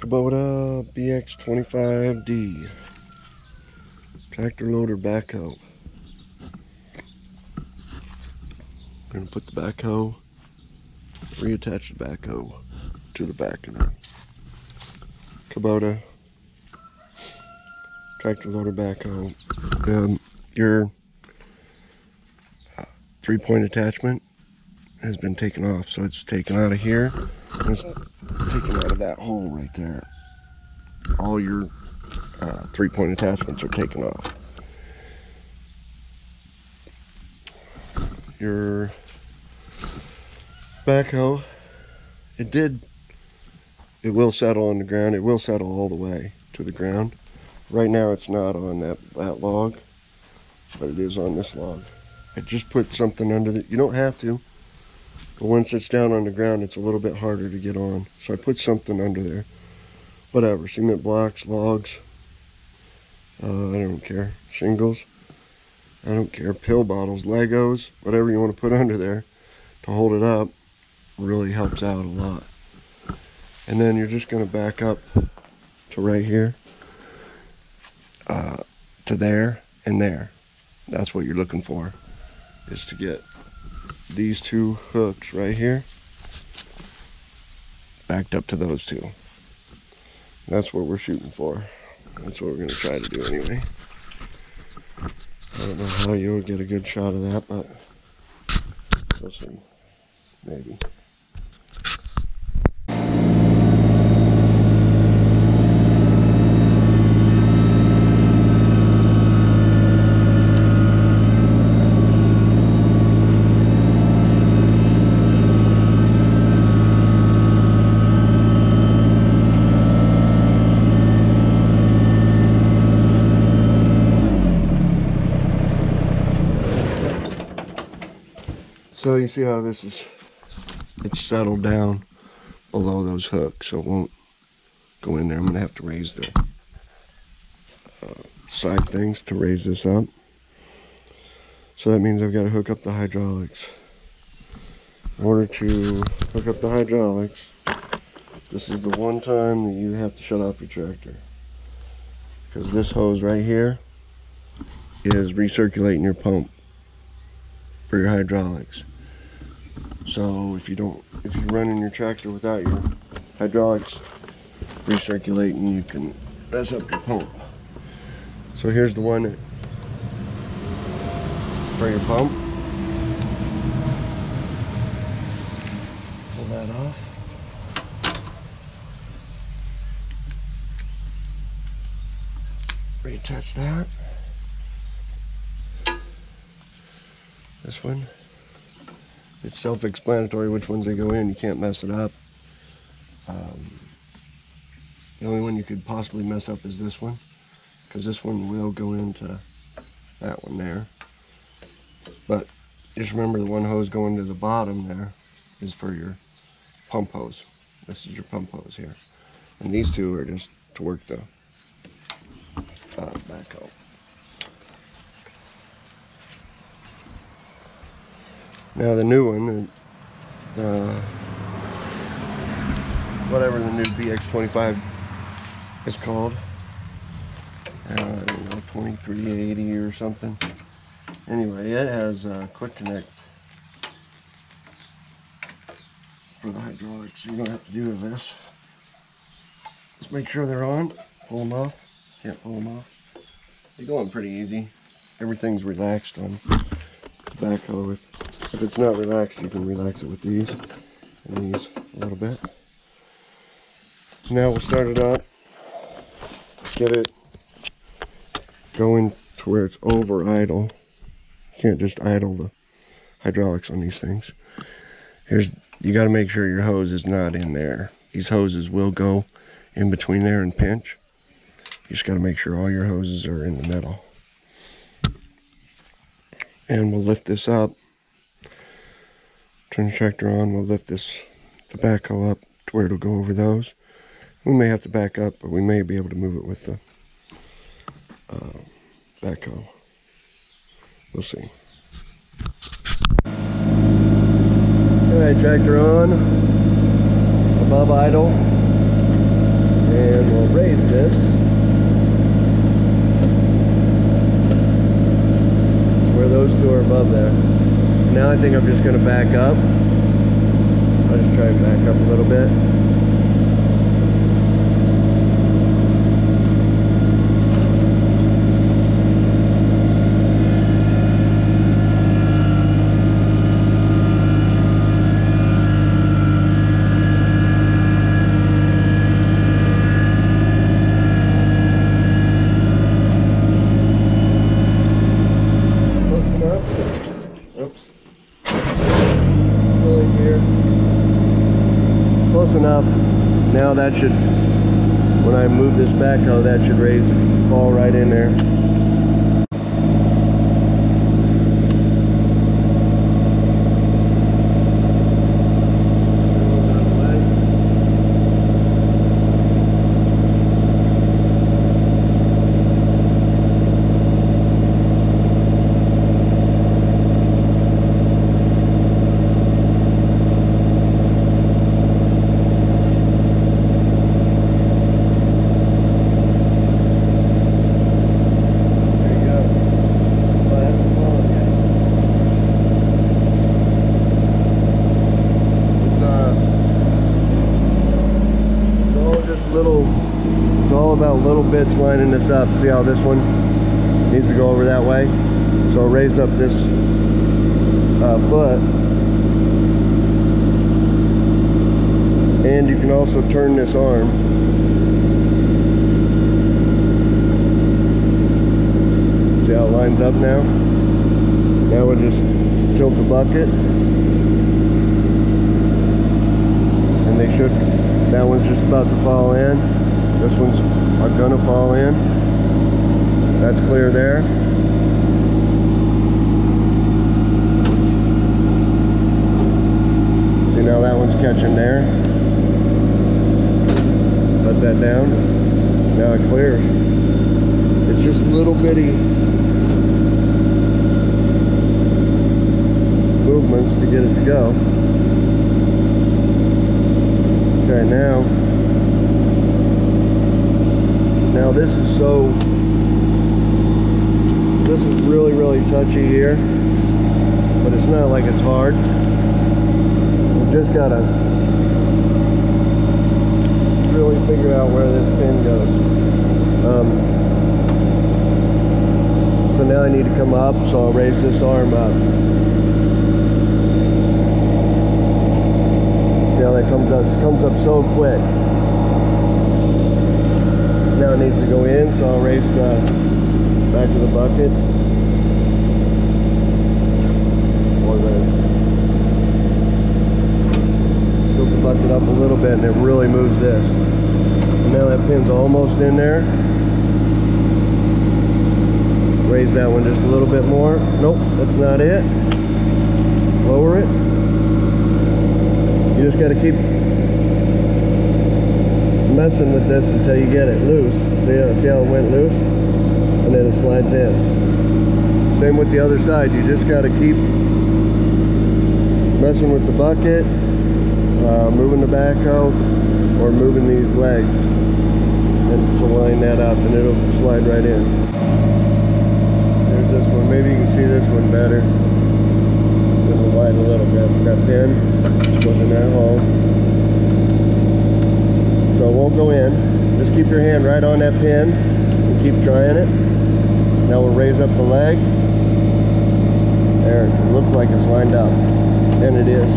Kubota BX25 tractor loader backhoe. I'm going to put the backhoe, reattach the backhoe to the back of the Kubota tractor loader backhoe. Your 3-point attachment has been taken off, so it's taken out of here and it's taken out of that hole right there. All your 3-point attachments are taken off. Your backhoe, it will settle on the ground. It will settle all the way to the ground. Right now it's not on that log, but it is on this log. I just put something under it. You don't have to, but once it's down on the ground, it's a little bit harder to get on. So I put something under there. Whatever, cement blocks, logs, I don't care. Shingles, I don't care. Pill bottles, Legos, whatever you want to put under there to hold it up really helps out a lot. And then you're just going to back up to right here, to there and there. That's what you're looking for, is to get these two hooks right here backed up to those two. That's what we're shooting for. That's what we're going to try to do anyway. I don't know how you'll get a good shot of that, but we'll see. Maybe. So you see how it's settled down below those hooks, so it won't go in there. I'm going to have to raise the side things to raise this up. So that means I've got to hook up the hydraulics. In order to hook up the hydraulics, this is the one time that you have to shut off your tractor. Because this hose right here is recirculating your pump for your hydraulics. So if you're running your tractor without your hydraulics recirculating, you can mess up your pump. So here's the one for your pump. Pull that off. Reattach that. This one. It's self-explanatory which ones they go in. You can't mess it up. The only one you could possibly mess up is this one, because this one will go into that one there. But just remember, the one hose going to the bottom there is for your pump hose. This is your pump hose here. And these two are just to work the backhoe. Now the new one, whatever the new BX25 is called, I don't know, 2380 or something. Anyway, it has a quick connect for the hydraulics, so you don't have to do this. Just make sure they're on, pull them off. Can't pull them off. They're going pretty easy. Everything's relaxed on the backhoe. If it's not relaxed, you can relax it with these and these a little bit. Now we'll start it up, get it going to where it's over idle. You can't just idle the hydraulics on these things. You got to make sure your hose is not in there. These hoses will go in between there and pinch. You just got to make sure all your hoses are in the middle. And we'll lift this up. Turn the tractor on, we'll lift the backhoe up to where it'll go over those. We may have to back up, but we may be able to move it with the backhoe. We'll see. Alright, tractor on, above idle. And we'll raise this where those two are above there. Now I think I'm just going to back up. I'll just try and back up a little bit. Enough. Now that should, when I move this backhoe, that should fall right in there. Little bits lining this up. See how this one needs to go over that way? So I'll raise up this foot, and you can also turn this arm. See how it lines up now? Now we'll just tilt the bucket, and they should, that one's just about to fall in. This one's gonna fall in. That's clear there. See, now that one's catching there. Let that down. Now it clears. It's just little bitty movements to get it to go. Okay, now this is really touchy here, but it's not like it's hard. You just gotta really figure out where this pin goes. So now I need to come up, so I'll raise this arm up. See how that comes up? It comes up so quick. Now it needs to go in, so I'll raise the back of the bucket. Or tilt the bucket up a little bit, and it really moves this. And now that pin's almost in there. Raise that one just a little bit more. Nope, that's not it. Lower it. You just got to keep messing with this until you get it loose. See how it went loose? And then it slides in. Same with the other side. You just got to keep messing with the bucket, moving the backhoe, or moving these legs, and to line that up, and it'll slide right in. There's this one. Maybe you can see this one better. It'll widen a little bit. That pin goes in that hole. So it won't go in. Just keep your hand right on that pin and keep trying it. Now we'll raise up the leg. There, it looks like it's lined up. And it is.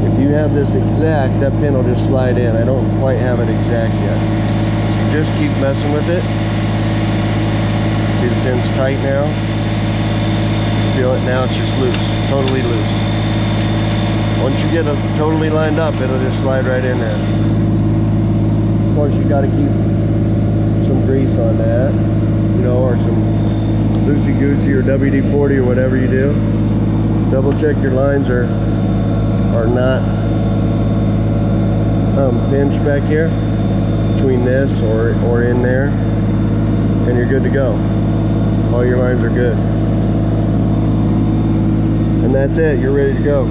If you have this exact, that pin will just slide in. I don't quite have it exact yet. You just keep messing with it. See the pin's tight now? Feel it now, it's just loose. Totally loose. Once you get it totally lined up, it'll just slide right in there. Of course, you got to keep some grease on that, you know, or some loosey-goosey or WD-40 or whatever you do. Double check your lines are not pinched back here between this or in there, and you're good to go. All your lines are good. And that's it, you're ready to go.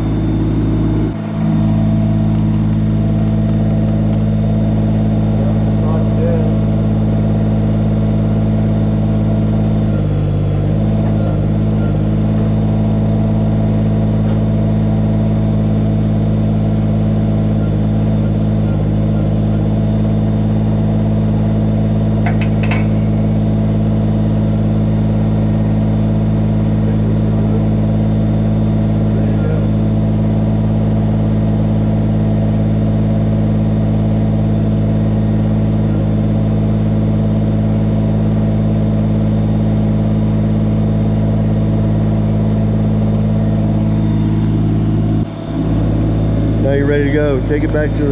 ready to go. Take it back to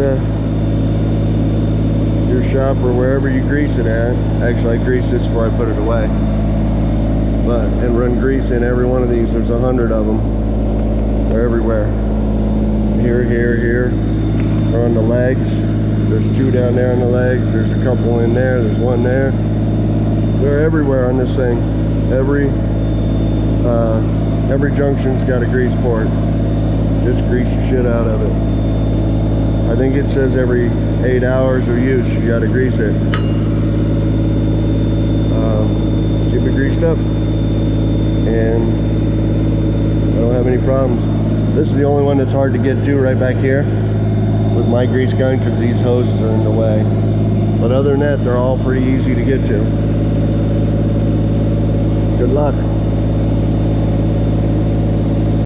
your shop or wherever you grease it at. Actually, I grease this before I put it away. And run grease in every one of these. There's 100 of them. They're everywhere. Here, here, here. They're on the legs. There's 2 down there on the legs. There's a couple in there. There's 1 there. They're everywhere on this thing. Every junction's got a grease port. Just grease the shit out of it. I think it says every 8 hours of use you gotta grease it. Keep it greased up, and I don't have any problems. This is the only one that's hard to get to right back here with my grease gun, because these hoses are in the way. But other than that, they're all pretty easy to get to. Good luck.